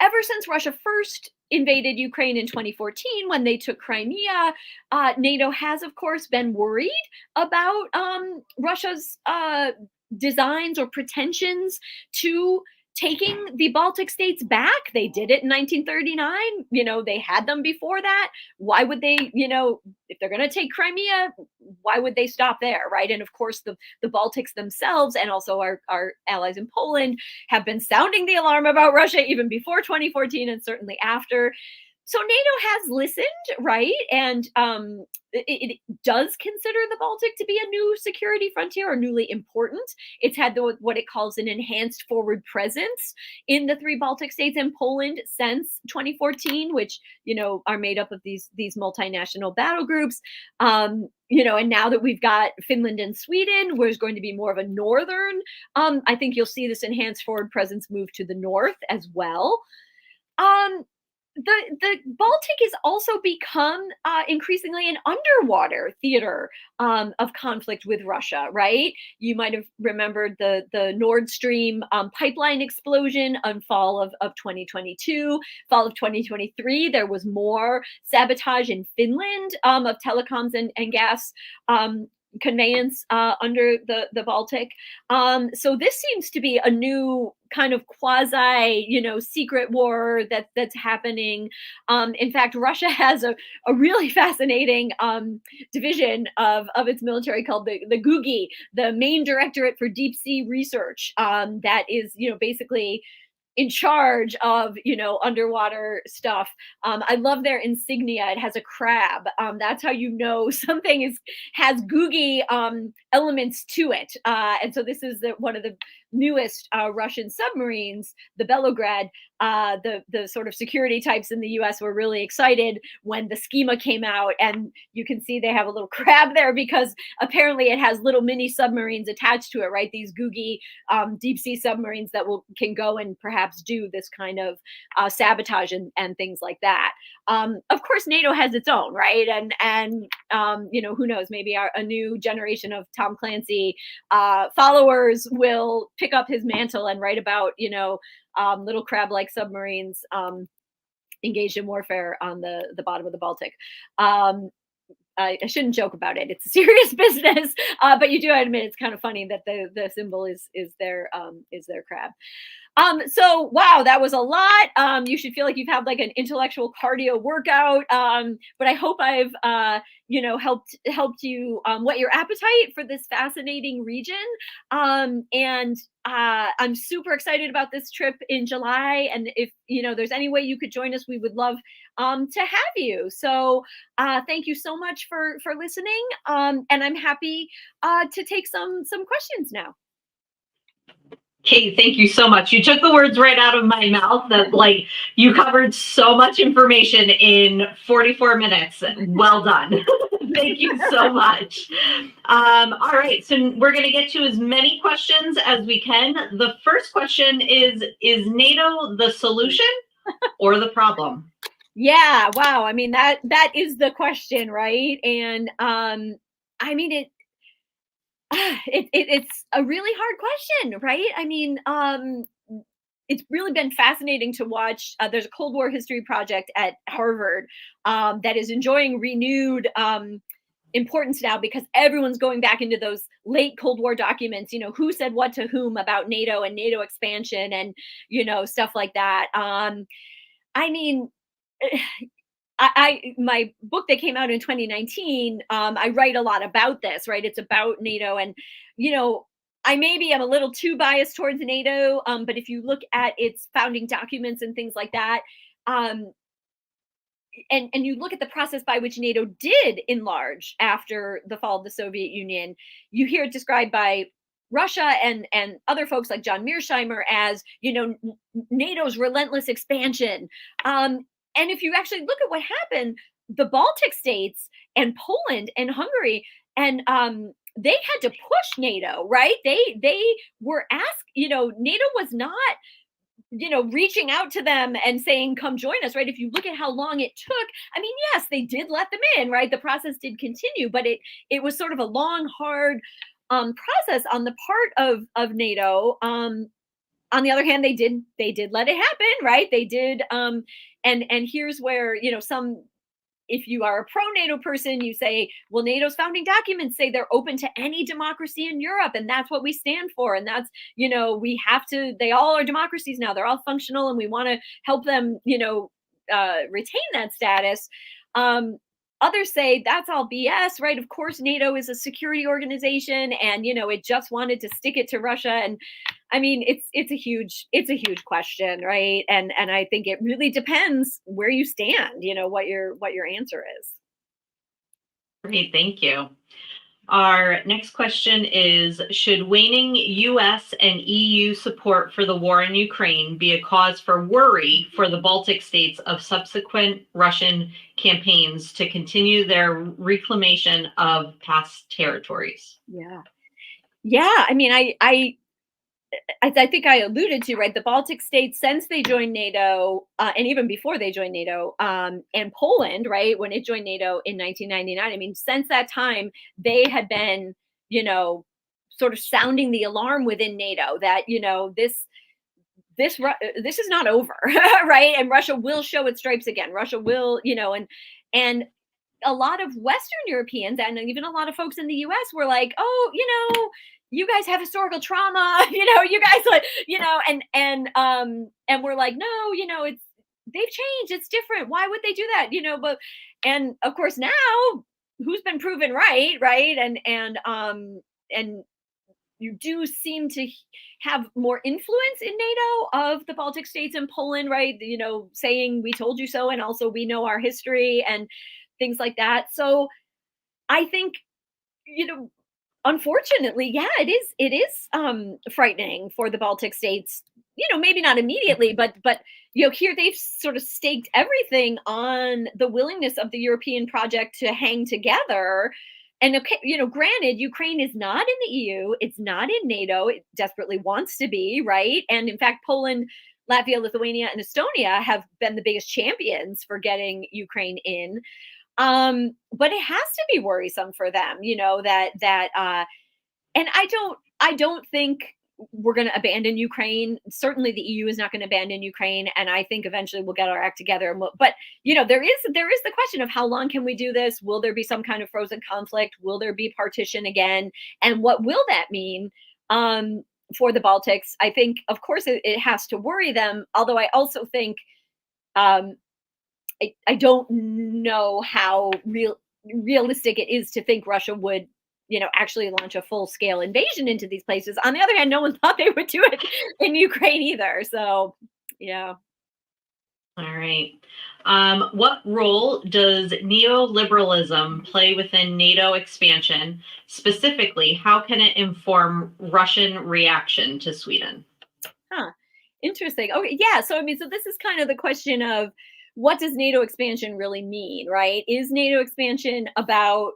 ever since Russia first invaded Ukraine in 2014, when they took Crimea, NATO has, of course, been worried about Russia's designs or pretensions to taking the Baltic states back. They did it in 1939. You know, they had them before that. Why would they, you know, if they're going to take Crimea, why would they stop there, right? And of course, the Baltics themselves and also our allies in Poland have been sounding the alarm about Russia even before 2014 and certainly after. So NATO has listened, right? And it does consider the Baltic to be a new security frontier or newly important. It's had what it calls an enhanced forward presence in the three Baltic states and Poland since 2014, which, you know, are made up of these multinational battle groups. You know, and now that we've got Finland and Sweden, where there's going to be more of a northern, I think you'll see this enhanced forward presence move to the north as well. The Baltic has also become increasingly an underwater theater of conflict with Russia, right? You might have remembered the Nord Stream pipeline explosion on fall of 2022, fall of 2023. There was more sabotage in Finland of telecoms and gas conveyance under the Baltic. So this seems to be a new kind of quasi, you know, secret war that's happening. In fact, Russia has a really fascinating division of its military called the GUGI, the Main Directorate for Deep Sea Research, that is, you know, basically in charge of, you know, underwater stuff. I love their insignia. It has a crab. That's how you know something has googie elements to it. And so this is one of the newest Russian submarines, the Belograd. The sort of security types in the US were really excited when the schema came out, and you can see they have a little crab there because apparently it has little mini submarines attached to it, right? These googie deep sea submarines that can go and perhaps do this kind of sabotage and things like that. Of course, NATO has its own, right? And you know, who knows, maybe a new generation of Tom Clancy followers will pick up his mantle and write about, you know, little crab-like submarines engaged in warfare on the bottom of the Baltic. I shouldn't joke about it. It's a serious business, but you do admit it's kind of funny that the symbol is their crab. So wow, that was a lot. You should feel like you've had like an intellectual cardio workout. But I hope I've you know, helped you whet your appetite for this fascinating region. And I'm super excited about this trip in July. And if, you know, there's any way you could join us, we would love to have you. So thank you so much for listening. And I'm happy to take some questions now. Kate, thank you so much. You took the words right out of my mouth. That, like, you covered so much information in 44 minutes. Well done. Thank you so much. All right, so we're going to get to as many questions as we can. The first question is NATO the solution or the problem? Yeah, wow. I mean, that is the question, right? And I mean, it's a really hard question, right? I mean, it's really been fascinating to watch. There's a Cold War history project at Harvard that is enjoying renewed importance now because everyone's going back into those late Cold War documents, who said what to whom about NATO and NATO expansion and, stuff like that. I mean, my book that came out in 2019, I write a lot about this, right? It's about NATO, and I maybe am a little too biased towards NATO, but if you look at its founding documents and things like that, um, and you look at the process by which NATO did enlarge after the fall of the Soviet Union, you hear it described by Russia and other folks like John Mearsheimer as NATO's relentless expansion. And if you actually look at what happened, the Baltic states and Poland and Hungary and they had to push NATO, right? They were asked, NATO was not reaching out to them and saying, come join us, right? If you look at how long it took, I mean, yes, they did let them in, right? The process did continue, but it was sort of a long, hard process on the part of NATO. On the other hand, they did let it happen, right? They did. And here's where, if you are a pro-NATO person, you say, well, NATO's founding documents say they're open to any democracy in Europe, and that's what we stand for. And that's, we have to, they all are democracies now. They're all functional, and we want to help them, retain that status. Others say that's all BS, right? Of course, NATO is a security organization, and it just wanted to stick it to Russia. And I mean, it's a huge question, right? And I think it really depends where you stand. What your answer is. Great, thank you. Our next question is, should waning US and EU support for the war in Ukraine be a cause for worry for the Baltic states of subsequent Russian campaigns to continue their reclamation of past territories? Yeah. I mean, I think I alluded to, right, the Baltic states, since they joined NATO, and even before they joined NATO, and Poland, right, when it joined NATO in 1999, I mean, since that time, they had been, sort of sounding the alarm within NATO that, this is not over, right? And Russia will show its stripes again. Russia will, and a lot of Western Europeans and even a lot of folks in the US were like, oh, you guys have historical trauma, you guys like, and we're like, no, they've changed. It's different. Why would they do that? But, and of course now who's been proven right. And you do seem to have more influence in NATO of the Baltic states and Poland, right? Saying we told you so. And also we know our history and things like that. So I think, unfortunately, yeah, it is frightening for the Baltic states, maybe not immediately, but here they've sort of staked everything on the willingness of the European project to hang together. And, okay, granted, Ukraine is not in the EU, it's not in NATO, it desperately wants to be, right? And in fact, Poland, Latvia, Lithuania, and Estonia have been the biggest champions for getting Ukraine in. But it has to be worrisome for them, and I don't think we're going to abandon Ukraine. Certainly the EU is not going to abandon Ukraine. And I think eventually we'll get our act together. But, there is the question of how long can we do this? Will there be some kind of frozen conflict? Will there be partition again? And what will that mean for the Baltics? I think, of course, it has to worry them. Although I also think I don't know how realistic it is to think Russia would, actually launch a full-scale invasion into these places. On the other hand, no one thought they would do it in Ukraine either. So, yeah. All right. What role does neoliberalism play within NATO expansion? Specifically, how can it inform Russian reaction to Sweden? Interesting. Okay, yeah. So this is kind of the question of, what does NATO expansion really mean, right? Is NATO expansion about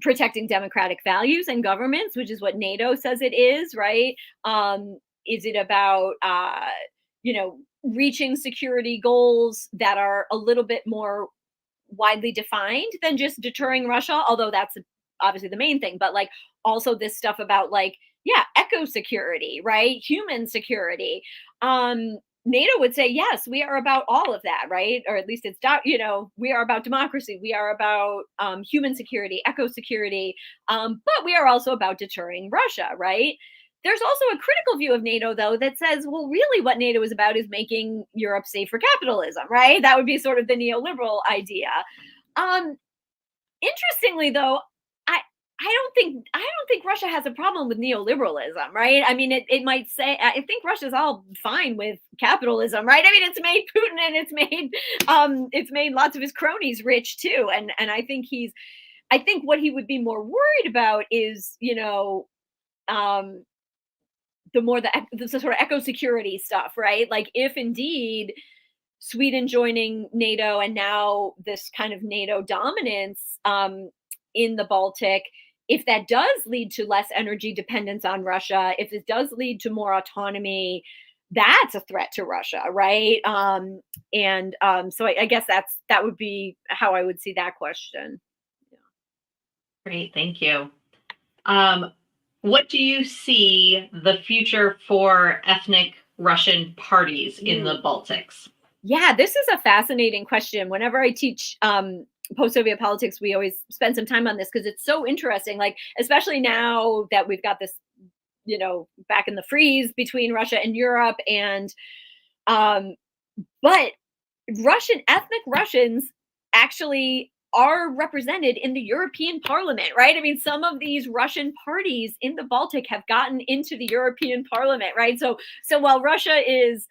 protecting democratic values and governments, which is what NATO says it is, right? Is it about, reaching security goals that are a little bit more widely defined than just deterring Russia? Although that's obviously the main thing, but like also this stuff about eco security, right? Human security. NATO would say, yes, we are about all of that, right? Or at least it's, we are about democracy. We are about human security, eco security, but we are also about deterring Russia, right? There's also a critical view of NATO, though, that says, well, really what NATO is about is making Europe safe for capitalism, right? That would be sort of the neoliberal idea. Um, Interestingly, though, I I don't think Russia has a problem with neoliberalism, right? I mean, it might say I think Russia's all fine with capitalism, right? I mean, it's made Putin and it's made lots of his cronies rich too, and I think what he would be more worried about is um the sort of eco security stuff, right? Like if indeed Sweden joining NATO and now this kind of NATO dominance in the Baltic, if that does lead to less energy dependence on Russia, if it does lead to more autonomy, that's a threat to Russia, right? So I guess that would be how I would see that question. Great, thank you. What do you see the future for ethnic Russian parties in the Baltics? Yeah, this is a fascinating question. Whenever I teach post-Soviet politics, we always spend some time on this because it's so interesting. Like, especially now that we've got this, back in the freeze between Russia and Europe, and but ethnic Russians actually are represented in the European Parliament, right? I mean, some of these Russian parties in the Baltic have gotten into the European Parliament, right? So while Russia is,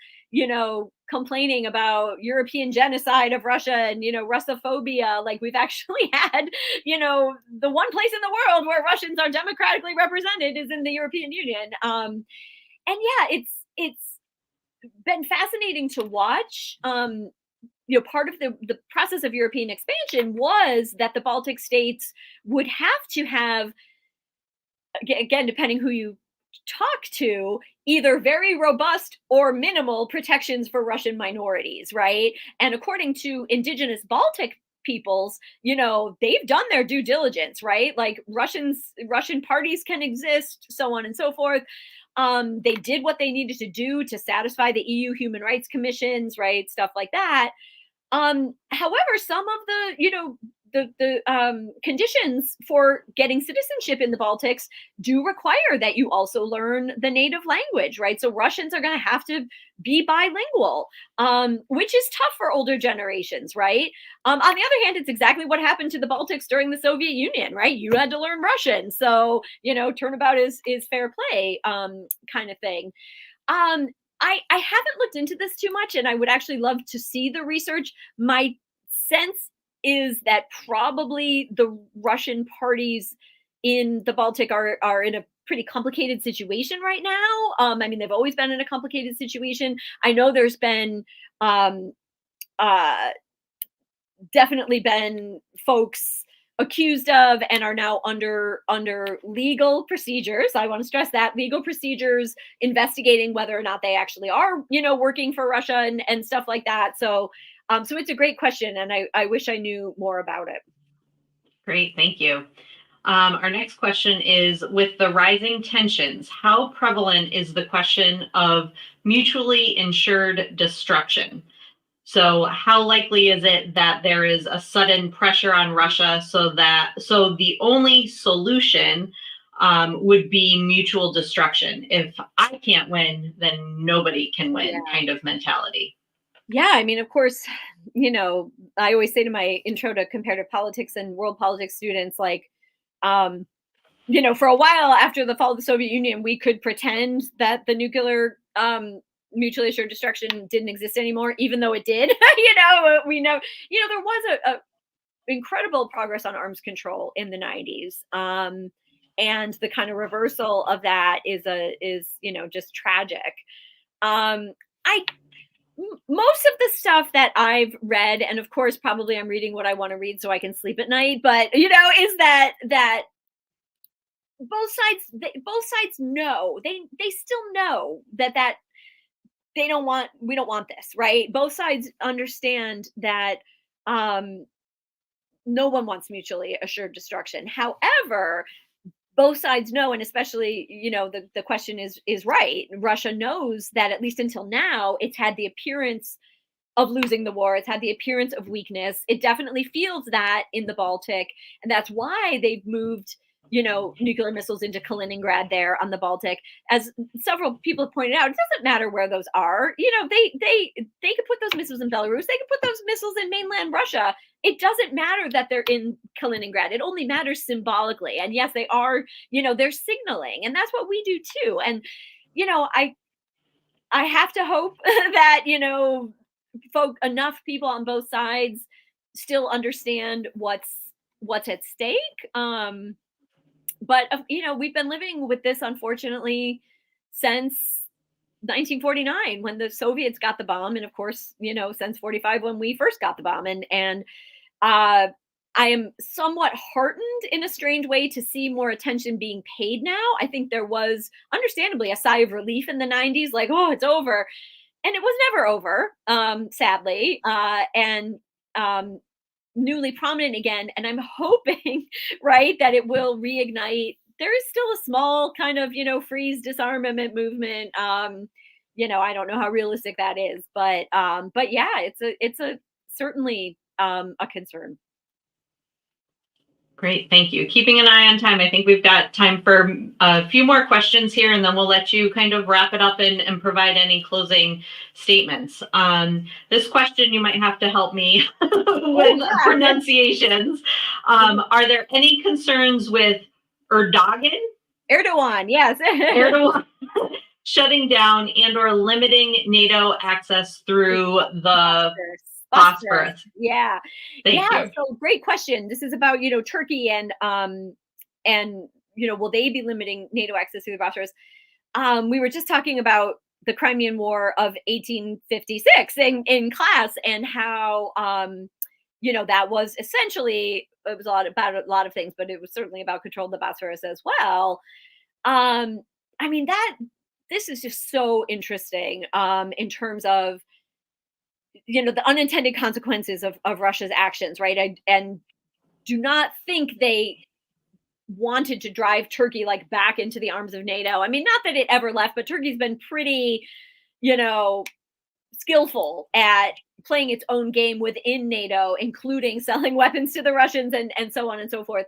complaining about European genocide of Russia and, Russophobia, like we've actually had, the one place in the world where Russians are democratically represented is in the European Union. And yeah, it's been fascinating to watch. Part of the process of European expansion was that the Baltic states would have to have, again, depending who you talk to, either very robust or minimal protections for Russian minorities, right? And according to indigenous Baltic peoples, they've done their due diligence, right? Like Russian parties can exist, so on and so forth. They did what they needed to do to satisfy the EU human rights commissions, right? Stuff like that. However, some of the conditions for getting citizenship in the Baltics do require that you also learn the native language, right? So Russians are going to have to be bilingual, which is tough for older generations, right? On the other hand, it's exactly what happened to the Baltics during the Soviet Union, right? You had to learn Russian, so turnabout is fair play, kind of thing. I haven't looked into this too much, and I would actually love to see the research. My sense is that probably the Russian parties in the Baltic are in a pretty complicated situation right now. I mean, they've always been in a complicated situation. I know there's been uh, definitely been folks accused of and are now under legal procedures. I want to stress that legal procedures investigating whether or not they actually are, working for Russia and stuff like that. So it's a great question, and I wish I knew more about it. Great, thank you. Our next question is, with the rising tensions, how prevalent is the question of mutually insured destruction? So how likely is it that there is a sudden pressure on Russia so the only solution would be mutual destruction? If I can't win, then nobody can win, kind of mentality. Yeah, I mean, of course, I always say to my intro to comparative politics and world politics students, like, for a while after the fall of the Soviet Union, we could pretend that the nuclear mutually assured destruction didn't exist anymore, even though it did. We know, there was a incredible progress on arms control in the 90s. And the kind of reversal of that is just tragic. Most of the stuff that I've read, and of course, probably I'm reading what I want to read so I can sleep at night, but is that both sides know, they still know that we don't want this, right? Both sides understand that no one wants mutually assured destruction. However, both sides know, and especially, the question is right. Russia knows that at least until now, it's had the appearance of losing the war. It's had the appearance of weakness. It definitely feels that in the Baltic, and that's why they've moved, nuclear missiles into Kaliningrad there on the Baltic. As several people have pointed out, it doesn't matter where those are. They could put those missiles in Belarus. They could put those missiles in mainland Russia. It doesn't matter that they're in Kaliningrad. It only matters symbolically. And yes, they are, they're signaling, and that's what we do too. And I have to hope that enough people on both sides still understand what's at stake. But we've been living with this, unfortunately, since 1949 when the Soviets got the bomb, and of course, since 45 when we first got the bomb. And I am somewhat heartened in a strange way to see more attention being paid now. I think there was understandably a sigh of relief in the 90s, like, oh, it's over. And it was never over, sadly, and newly prominent again. And I'm hoping, right, that it will reignite. There is still a small kind of, freeze disarmament movement. I don't know how realistic that is, but yeah, it's a certainly a concern. Great, thank you. Keeping an eye on time, I think we've got time for a few more questions here, and then we'll let you kind of wrap it up and provide any closing statements. This question, you might have to help me with pronunciations. Are there any concerns with Erdogan, yes. Erdogan shutting down and or limiting NATO access through the Bosphorus? Yeah. Thank you. So great question. This is about, Turkey and will they be limiting NATO access to the Bosphorus? We were just talking about the Crimean War of 1856 in class, and how that was essentially, it was about a lot of things, but it was certainly about control of the Bosphorus as well. This is just so interesting in terms of the unintended consequences of Russia's actions, right? And do not think they wanted to drive Turkey like back into the arms of NATO. I mean, not that it ever left, but Turkey's been pretty, skillful at playing its own game within NATO, including selling weapons to the Russians and so on and so forth.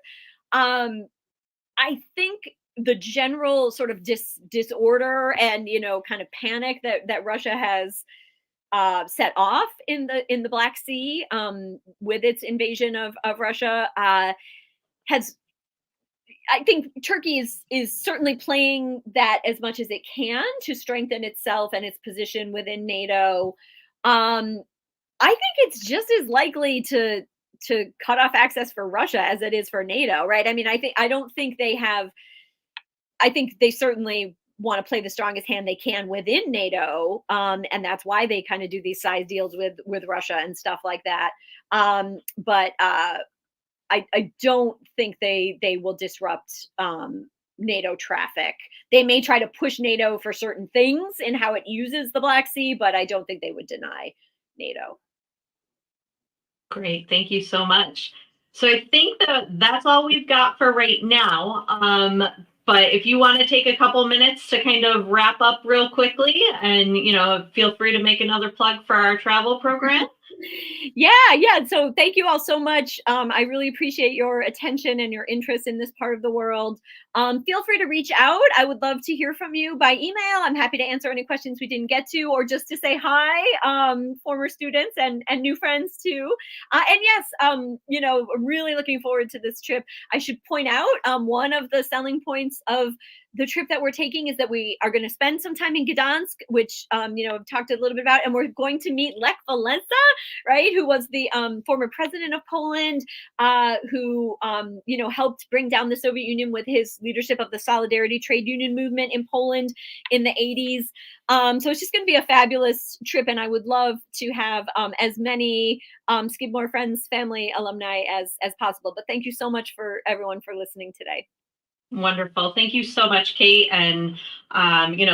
I think the general sort of disorder and kind of panic that Russia has set off in the Black Sea with its invasion of Russia has. I think Turkey is certainly playing that as much as it can to strengthen itself and its position within NATO. I think it's just as likely to cut off access for Russia as it is for NATO, right? I mean, I don't think they have. I think they certainly want to play the strongest hand they can within NATO, and that's why they kind of do these size deals with Russia and stuff like that. But I don't think they will disrupt NATO traffic. They may try to push NATO for certain things in how it uses the Black Sea, but I don't think they would deny NATO. Great, thank you so much. So I think that's all we've got for right now. But if you want to take a couple minutes to kind of wrap up real quickly, and feel free to make another plug for our travel program. Yeah. So thank you all so much. I really appreciate your attention and your interest in this part of the world. Feel free to reach out. I would love to hear from you by email. I'm happy to answer any questions we didn't get to, or just to say hi, former students and new friends too. And yes, really looking forward to this trip. I should point out one of the selling points of the trip that we're taking is that we are going to spend some time in Gdansk, which, I've talked a little bit about, and we're going to meet Lech Walesa, right, who was the former president of Poland, who, helped bring down the Soviet Union with his leadership of the Solidarity trade union movement in Poland in the 80s. So it's just going to be a fabulous trip, and I would love to have as many Skidmore friends, family, alumni as possible. But thank you so much for everyone for listening today. Wonderful. Thank you so much, Kate. And,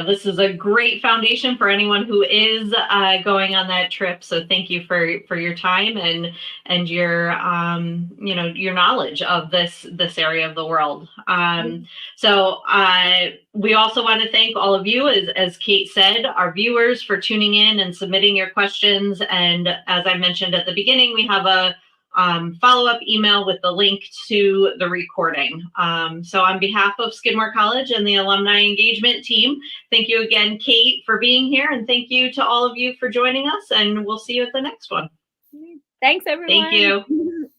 this is a great foundation for anyone who is going on that trip. So thank you for your time and your, your knowledge of this area of the world. So we also want to thank all of you, as Kate said, our viewers for tuning in and submitting your questions. And as I mentioned at the beginning, we have a follow-up email with the link to the recording. So on behalf of Skidmore College and the alumni engagement team, thank you again, Kate, for being here, and thank you to all of you for joining us, and we'll see you at the next one. Thanks, everyone. Thank you.